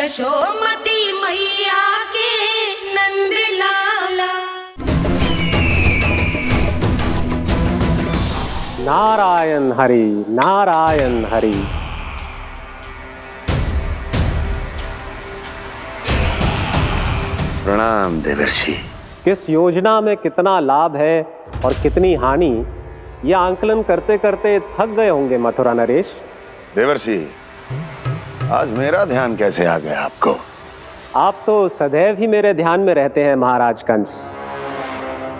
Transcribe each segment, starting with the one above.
यशोमती मैया के नंद लाला। नारायण हरि, नारायण हरि। प्रणाम देवर्षि। किस योजना में कितना लाभ है और कितनी हानि, यह आंकलन करते करते थक गए होंगे मथुरा नरेश। देवर्षि, आज मेरा ध्यान कैसे आ गया आपको? आप तो सदैव ही मेरे ध्यान में रहते हैं महाराज कंस।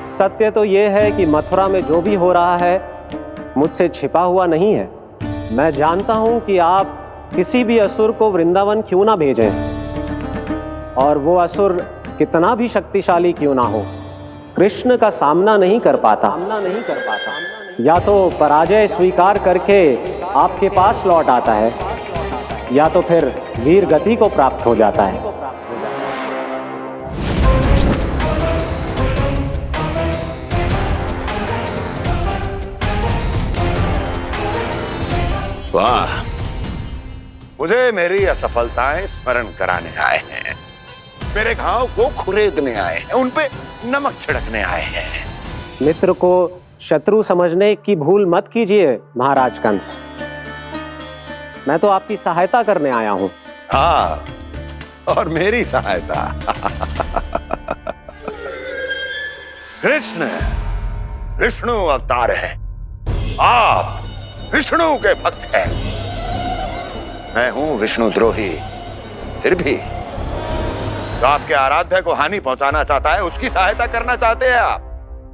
सत्य तो यह है कि मथुरा में जो भी हो रहा है मुझसे छिपा हुआ नहीं है। मैं जानता हूं कि आप किसी भी असुर को वृंदावन क्यों ना भेजें, और वो असुर कितना भी शक्तिशाली क्यों ना हो, कृष्ण का सामना नहीं कर पाता। या तो पराजय स्वीकार करके आपके पास लौट आता है, या तो फिर वीर गति को प्राप्त हो जाता है। वाह, मुझे मेरी असफलताएं स्मरण कराने आए हैं, मेरे घाव को खुरेदने आए हैं, उन पे नमक छिड़कने आए हैं। मित्र को शत्रु समझने की भूल मत कीजिए महाराज कंस। मैं तो आपकी सहायता करने आया हूं। हाँ, और मेरी सहायता। कृष्ण विष्णु अवतार है, आप विष्णु के भक्त हैं। मैं हूं विष्णु द्रोही, फिर भी तो आपके आराध्य को हानि पहुंचाना चाहता है, उसकी सहायता करना चाहते हैं आप।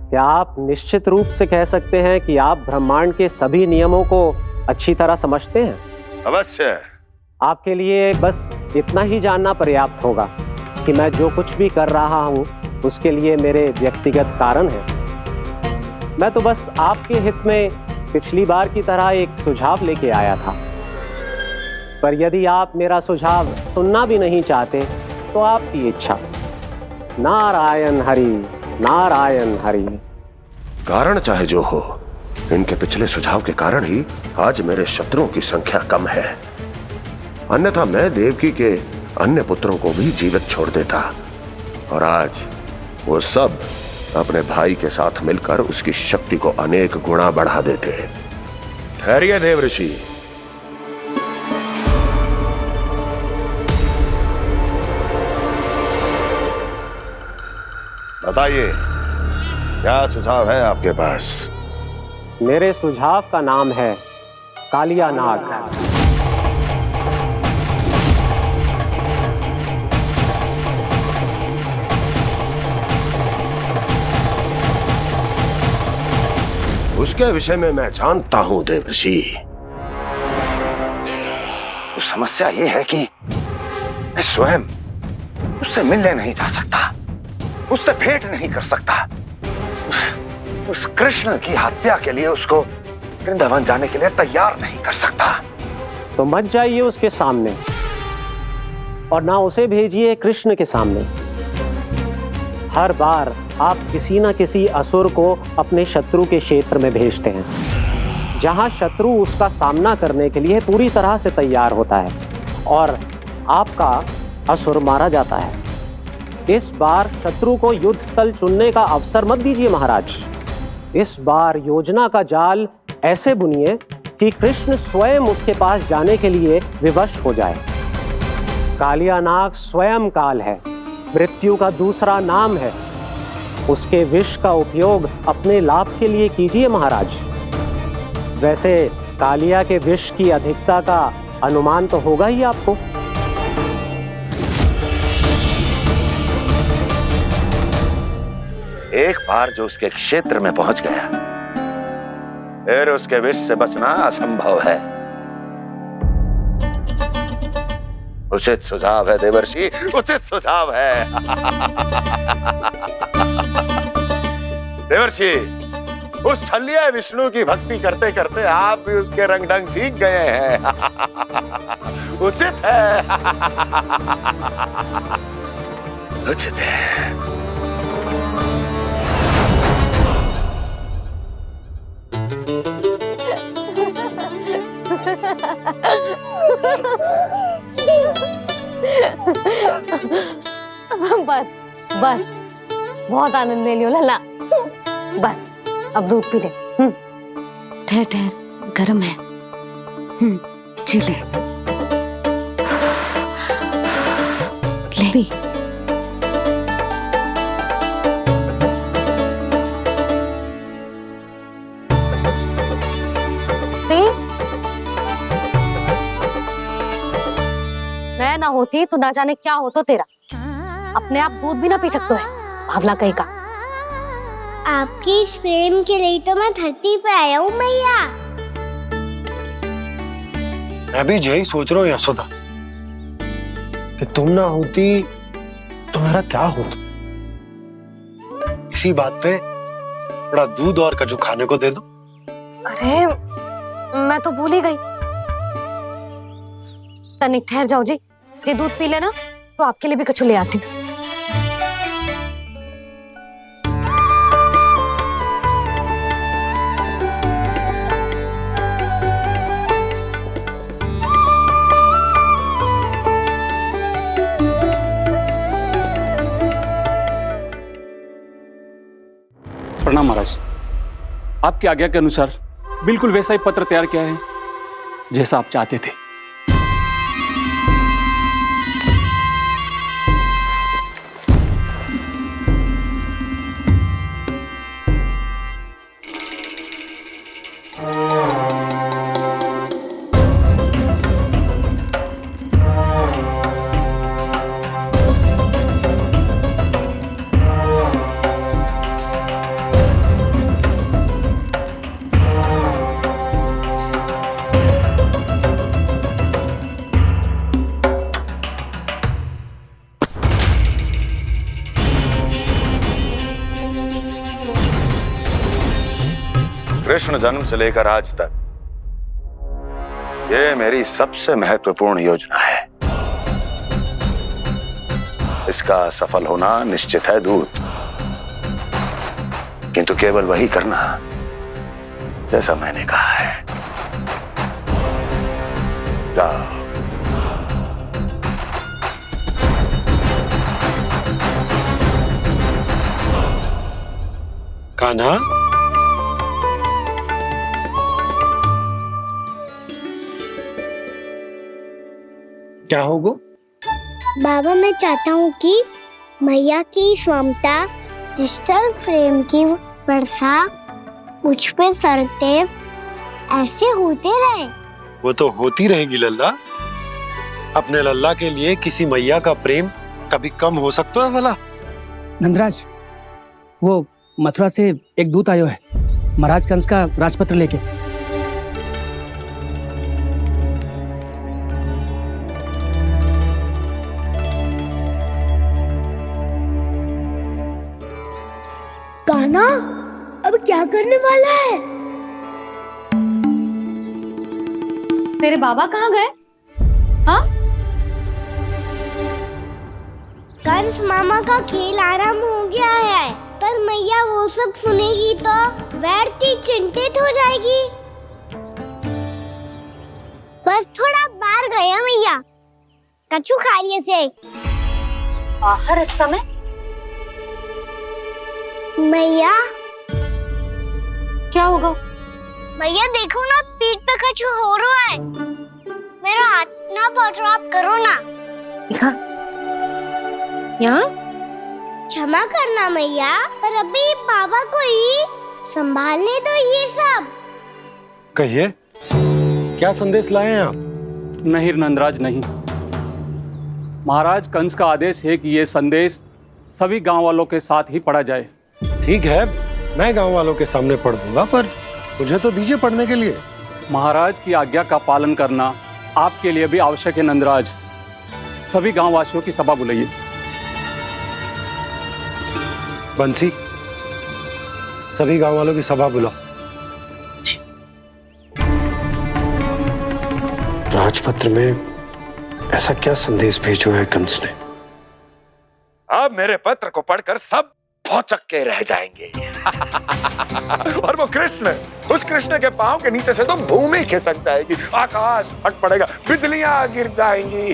क्या आप निश्चित रूप से कह सकते हैं कि आप ब्रह्मांड के सभी नियमों को अच्छी तरह समझते हैं? अवश्य। आपके लिए बस इतना ही जानना पर्याप्त होगा कि मैं जो कुछ भी कर रहा हूं उसके लिए मेरे व्यक्तिगत कारण हैं। मैं तो बस आपके हित में पिछली बार की तरह एक सुझाव लेके आया था, पर यदि आप मेरा सुझाव सुनना भी नहीं चाहते तो आपकी इच्छा। नारायण हरि, नारायण हरि। कारण चाहे जो हो, इनके पिछले सुझाव के कारण ही आज मेरे शत्रुओं की संख्या कम है। अन्यथा मैं देवकी के अन्य पुत्रों को भी जीवित छोड़ देता, और आज वो सब अपने भाई के साथ मिलकर उसकी शक्ति को अनेक गुणा बढ़ा देते। ठहरिए देवऋषि। बताइए, क्या सुझाव है आपके पास? मेरे सुझाव का नाम है कालिया नाग। उसके विषय में मैं जानता हूं देवर्षि। तो समस्या ये है कि मैं स्वयं उससे मिलने नहीं जा सकता, उससे भेंट नहीं कर सकता। उस कृष्ण की हत्या के लिए उसको वृंदावन जाने के लिए तैयार नहीं कर सकता। तो मत जाइए उसके सामने, और ना उसे भेजिए कृष्ण के सामने। हर बार आप किसी न किसी असुर को अपने शत्रु के क्षेत्र में भेजते हैं, जहां शत्रु उसका सामना करने के लिए पूरी तरह से तैयार होता है और आपका असुर मारा जाता है। इस बार शत्रु को युद्ध स्थल चुनने का अवसर मत दीजिए महाराज। इस बार योजना का जाल ऐसे बुनिए कि कृष्ण स्वयं उसके पास जाने के लिए विवश हो जाए। कालिया नाग स्वयं काल है, मृत्यु का दूसरा नाम है। उसके विष का उपयोग अपने लाभ के लिए कीजिए महाराज। वैसे कालिया के विष की अधिकता का अनुमान तो होगा ही आपको। एक बार जो उसके क्षेत्र में पहुंच गया, फिर उसके विष से बचना असंभव है। उचित सुझाव है देवर्षि, उचित सुझाव है। देवर्षि, उस छलिया विष्णु की भक्ति करते करते आप भी उसके रंग ढंग सीख गए हैं। उचित है, उचित है। बस बस, बहुत आनंद ले लियो लल्ला। बस अब दूध पी ले। ठहर ठहर, गरम है। जी ले पी। मैं ना होती तो ना जाने क्या होता तेरा। अपने आप दूध भी ना पी सकते है, भावला कहीं का। आपकी इस प्रेम के लिए तो मैं धरती पे आया हूँ मैया। मैं भी यही सोच रहा हूँ यशोदा कि तुम ना होती तो मेरा क्या होता। इसी बात पे थोड़ा दूध और कजू खाने को दे दो। अरे मैं तो भूल ही गई। तनिक ठहर जाओ जी, दूध पी लेना तो आपके लिए भी कछु ले आती हूँ। प्रणाम महाराज। आपकी आज्ञा के अनुसार बिल्कुल वैसा ही पत्र तैयार किया है जैसा आप चाहते थे। कृष्ण जन्म से लेकर आज तक ये मेरी सबसे महत्वपूर्ण योजना है। इसका सफल होना निश्चित है दूत, किंतु केवल वही करना जैसा मैंने कहा है। जाओ। कान्हा, क्या होगा? बाबा मैं चाहता हूँ कि मैया की ममता क्रिस्टल फ्रेम की वर्षा मुझ पे सरतेव ऐसे होते रहे। वो तो होती रहेगी लल्ला। अपने लल्ला के लिए किसी मैया का प्रेम कभी कम हो सकता है भला? नंदराज, वो मथुरा से एक दूत आयो है महाराज कंस का राजपत्र लेके। कान्हा अब क्या करने वाला है? तेरे बाबा कहाँ गए? हाँ? कंस मामा का खेल आरंभ हो गया है, पर मैया वो सब सुनेगी तो व्यर्थी चिंतित हो जाएगी। बस थोड़ा बाहर गया मैया, कछु खाइए से। बाहर इस समय? मैया क्या होगा? मैया देखो ना, पीठ पे कछु हो रहा है। मेरा हाथ ना पकड़ो, आप करो ना। यहाँ? क्षमा करना मैया, पर अभी बाबा को ही संभालने दो ये सब। कहिए, क्या संदेश लाए हैं आप? नहीं नंदराज, नहीं। महाराज कंस का आदेश है कि यह संदेश सभी गांव वालों के साथ ही पढ़ा जाए। ठीक है, मैं गांव वालों के सामने पढ़ दूंगा, पर मुझे तो दीजिए पढ़ने के लिए। महाराज की आज्ञा का पालन करना आपके लिए भी आवश्यक है नंदराज। सभी गांव वासियों की सभा बुलाइए। बंसी, सभी गांव वालों की सभा बुलाओ। राजपत्र में ऐसा क्या संदेश भेजो है कंस ने? अब मेरे पत्र को पढ़कर सब भौचक के रह जाएंगे। और वो कृष्ण, उस कृष्ण के पांव के नीचे से तो भूमि खिसक जाएगी, आकाश फट पड़ेगा, बिजलियां गिर जाएंगी।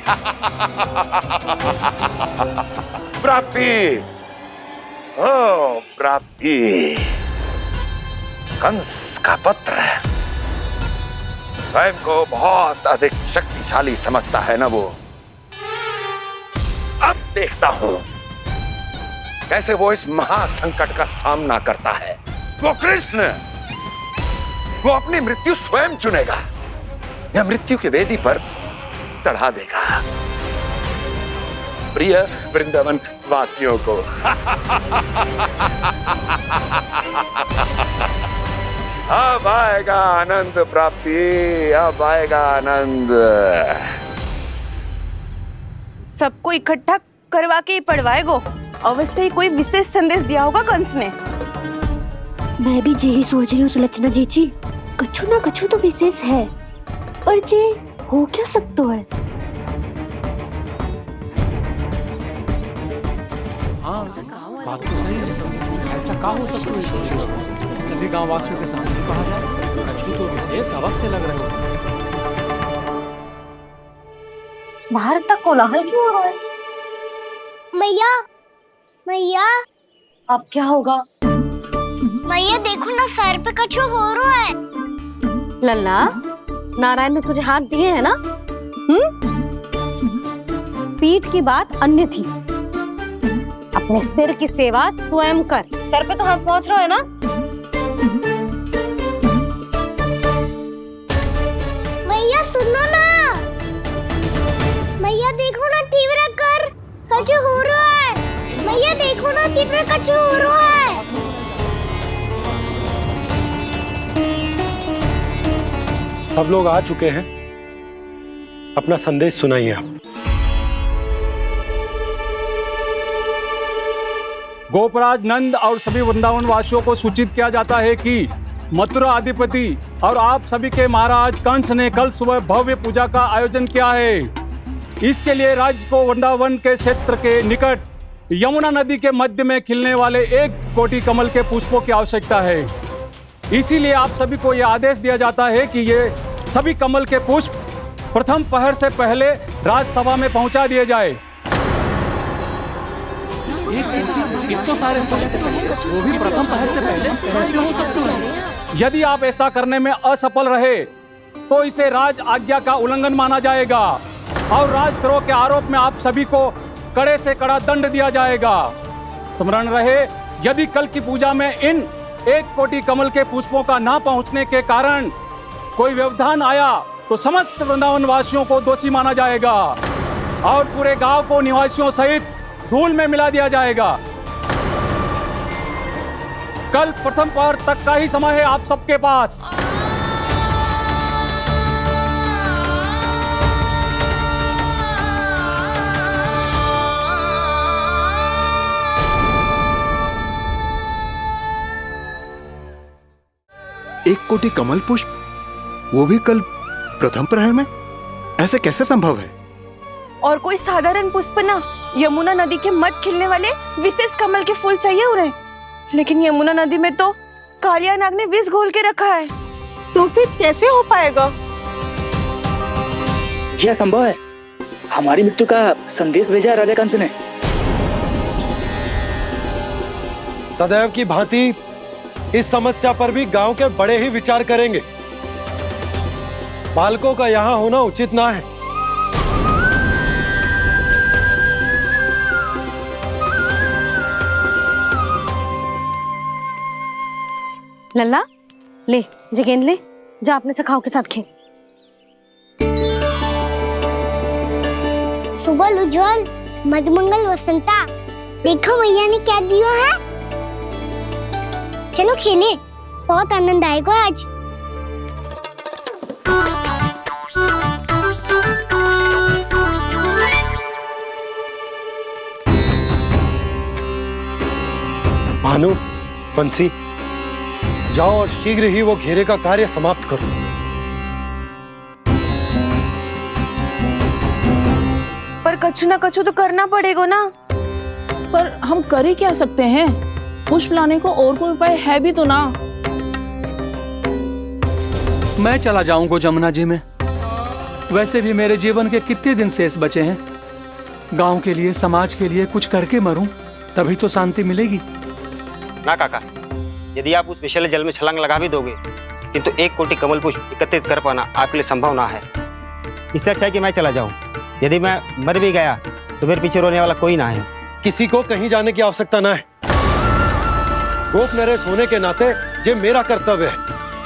प्राप्ति, ओ प्राप्ति, कंस का पुत्र स्वयं को बहुत अधिक शक्तिशाली समझता है ना वो। अब देखता हूं कैसे वो इस महासंकट का सामना करता है। वो कृष्ण, वो अपनी मृत्यु स्वयं चुनेगा या मृत्यु की वेदी पर चढ़ा देगा प्रिय वृंदावन वासियों को। अब आएगा आनंद प्राप्ति, अब आएगा आनंद। सबको इकट्ठा करवा के ही पढ़वाएगो। अवश्य ही कोई विशेष संदेश दिया होगा कंस ने। मैं भी यही सोच रही हूँ सुलक्षणा जी, कछु ना कछु तो विशेष है, पर जे हो क्या सकता है? हाँ, बात तो सही है। ऐसा क्या हो सकता है? सभी गांव वासियों के सामने पढ़ा जाए, कछु तो विशेष अवश्य लग रहे हो। बाहर तक कोलाहल क्यों हो रहा है? मैया, मैया, अब क्या होगा? मैया देखो ना, सर पे कछु हो रहा है। लल्ला, नारायण ने तुझे हाथ दिए हैं ना? पीठ की बात अन्य थी। अपने सिर की सेवा स्वयं कर। सर पे तो हाथ पहुंच रहा है ना? मैया सुनो ना, मैया देखो ना, तीव्र कर, कछु हो रहा है। मैया देखो ना, तीव्र कछु हो रहा है। सब लोग आ चुके हैं, अपना संदेश सुनाइए आप। गोपराज नंद और सभी वृंदावन वासियों को सूचित किया जाता है कि मथुरा अधिपति और आप सभी के महाराज कंस ने कल सुबह भव्य पूजा का आयोजन किया है। इसके लिए राज्य को वृंदावन के क्षेत्र के निकट यमुना नदी के मध्य में खिलने वाले 1 कोटि कमल के पुष्पों की आवश्यकता है। इसीलिए आप सभी को यह आदेश दिया जाता है कि ये सभी कमल के पुष्प प्रथम पहर से पहले राजसभा में पहुंचा दिए जाए। इतने सारे पुष्प, वो भी प्रथम पहर से पहले कैसे हो सकते हैं? यदि आप ऐसा करने में असफल रहे तो इसे राज आज्ञा का उल्लंघन माना जाएगा और राजद्रोह के आरोप में आप सभी को कड़े से कड़ा दंड दिया जाएगा। स्मरण रहे, यदि कल की पूजा में इन 1 कोटि कमल के पुष्पों का ना पहुंचने के कारण कोई व्यवधान आया तो समस्त वृंदावन वासियों को दोषी माना जाएगा और पूरे गांव को निवासियों सहित धूल में मिला दिया जाएगा। कल प्रथम पहर तक का ही समय है आप सबके पास। एक कोटि कमल पुष्प, वो भी कल प्रथम प्रहर में? ऐसे कैसे संभव है? और कोई साधारण पुष्प ना, यमुना नदी के मध्य खिलने वाले विशेष कमल के फूल चाहिए उन्हें। लेकिन यमुना नदी में तो कालिया नाग ने विष घोल के रखा है, तो फिर कैसे हो पाएगा? यह संभव है। हमारी मृत्यु का संदेश भेजा राजा कंस ने। सदैव की भांति इस समस्या पर भी गांव के बड़े ही विचार करेंगे। बालकों का यहाँ होना उचित ना है। लल्ला, ले गेंद ले, जा अपने सखाओं के साथ खेल। सुबह उज्जवल, मधुमंगल वसंता, देखो मैया ने क्या दिया है। चलो खेले, बहुत आनंद आएगा आज। भानु, बंसी, जाओ और शीघ्र ही वो घेरे का कार्य समाप्त करो। पर कछु ना कछु तो करना पड़ेगा ना। पर हम कर ही क्या सकते हैं? पुष्प लाने को और कोई उपाय है भी तो ना। मैं चला जाऊंगा जमुना जी में। वैसे भी मेरे जीवन के कितने दिन शेष बचे हैं। गांव के लिए, समाज के लिए कुछ करके मरूं, तभी तो शांति मिलेगी। ना काका, यदि आप उस विषैले जल में छलांग लगा भी दोगे, किंतु 1 कोटि कमल पुष्प एकत्रित कर पाना आपके लिए संभव ना है। इससे अच्छा है कि मैं चला जाऊं। यदि मैं मर भी गया तो मेरे पीछे रोने वाला कोई ना है। किसी को कहीं जाने की आवश्यकता ना है। गोप नरेश होने के नाते ये मेरा कर्तव्य है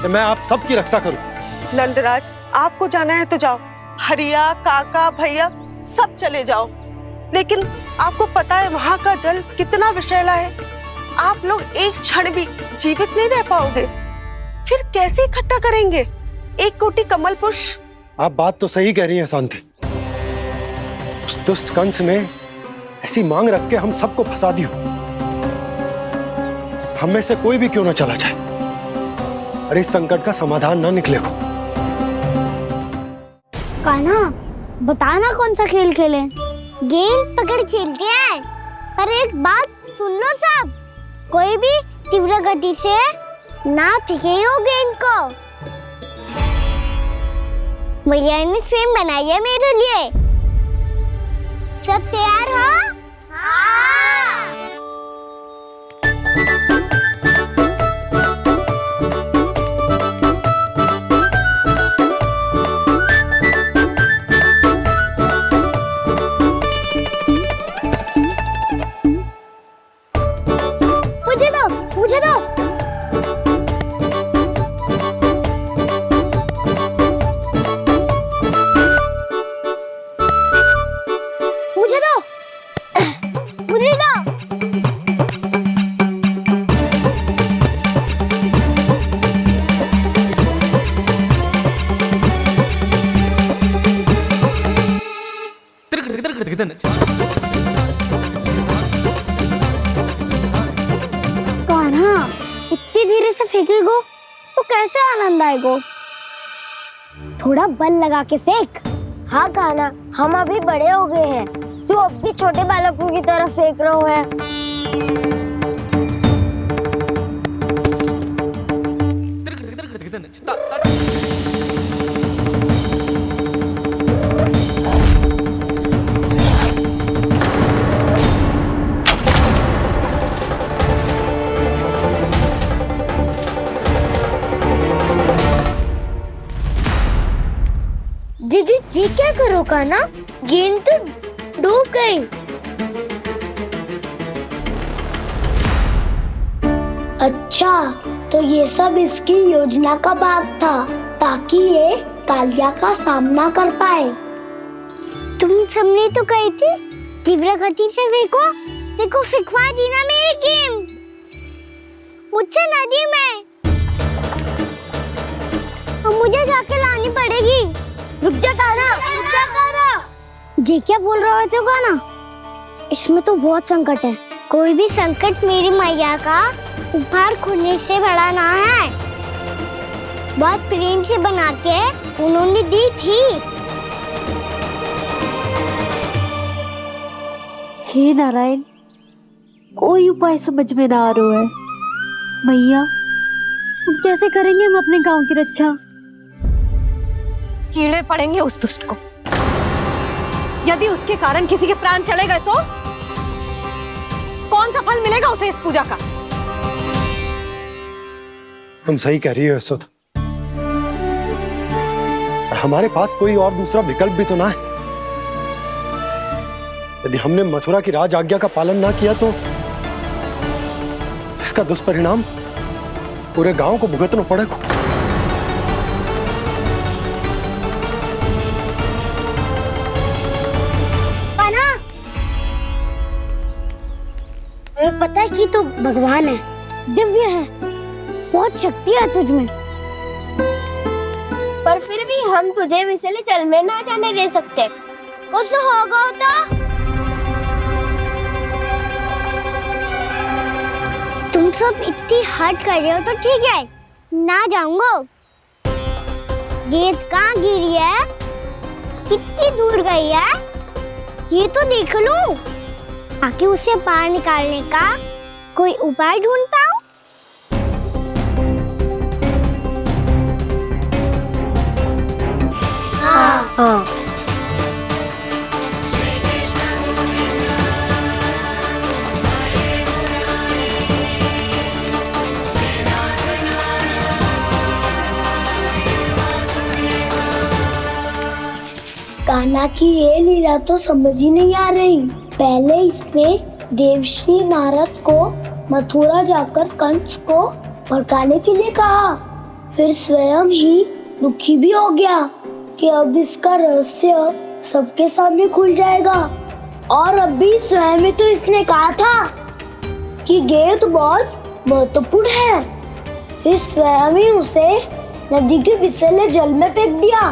कि मैं आप सबकी रक्षा करूं। नंदराज, आपको जाना है तो जाओ। हरिया, काका, भैया सब चले जाओ। लेकिन आपको पता है वहाँ का जल कितना विषैला है। आप लोग एक क्षण भी जीवित नहीं रह पाओगे। फिर कैसे इकट्ठा करेंगे 1 कोटि कमल पुष्प? आप बात तो सही कह रही हैं शांति। उस दुष्ट कंस ने ऐसी मांग रख के हम सबको फंसा दिया। हम में से कोई भी क्यों ना चला जाए और इस संकट का समाधान ना निकले को। कान्हा, बताना कौन सा खेल खेलें? गेंद पकड़ खेलते हैं। पर एक बात सुन लो सब, कोई भी तीव्र गति से ना फेंकेगा गेंद को। भैया ने फ्रेम बनाई है मेरे लिए। सब तैयार हो? हाँ। मुझे दो। मुझे दो। मुझे दो। कान्हा, इतनी धीरे से फेंकेगो तो कैसे आनंद आएगो? थोड़ा बल लगा के फेंक। हाँ कान्हा, हम अभी बड़े हो गए हैं, तू अब भी छोटे बालकों की तरह फेंक रहा है। दीदी जी क्या करो कान्हा? गेंद तो डूब गई। अच्छा, तो ये सब इसकी योजना का भाग था ताकि ये कालिया का सामना कर पाए। तुम सबने तो कही थी तीव्र गति से फेंको। देखो फिकवा दी ना मेरी गेंद मुझसे नदी में। अब मुझे जाके लानी पड़ेगी। रुक जा कान्हा, रुक जा कान्हा। जी क्या बोल रहे थे कान्हा? इसमें तो बहुत संकट है। कोई भी संकट मेरी मैया का उपहार खुलने से बड़ा ना है। बहुत प्रेम से बना के उन्होंने दी थी। हे नारायण, कोई उपाय समझ में ना आ रहा है। मैया, अब कैसे करेंगे हम अपने गांव की रक्षा? कीड़े पड़ेंगे उस दुष्ट को। यदि उसके कारण किसी के प्राण चले गए तो कौन सा फल मिलेगा उसे इस पूजा का? तुम सही कह रही हो यशोदा। और हमारे पास कोई और दूसरा विकल्प भी तो ना है। यदि हमने मथुरा की राज आज्ञा का पालन ना किया तो इसका दुष्परिणाम पूरे गांव को भुगतना पड़ेगा। तुम्हें पता है कि तो भगवान है, दिव्य है, बहुत शक्ति है तुझमें। पर फिर भी हम तुझे विषैले जल में ना जाने दे सकते। कुछ होगा तो तुम सब इतनी हट कर रहे हो तो ठीक है, ना जाऊंगा। गेंद कहाँ गिरी है, कितनी दूर गई है, ये तो देख लो। ताकि उसे बाहर निकालने का कोई उपाय ढूंढ पाओ? हाँ। कान्हा की ये लीला तो समझ ही नहीं आ रही। पहले इसने देवश्री नारद को मथुरा जाकर कंस को भगाने के लिए कहा, फिर स्वयं ही दुखी भी हो गया कि अब इसका रहस्य सबके सामने खुल जाएगा। और अभी स्वयं ही तो इसने कहा था कि गेंद बहुत महत्वपूर्ण है, फिर स्वयं ही उसे नदी के विषैले जल में फेंक दिया।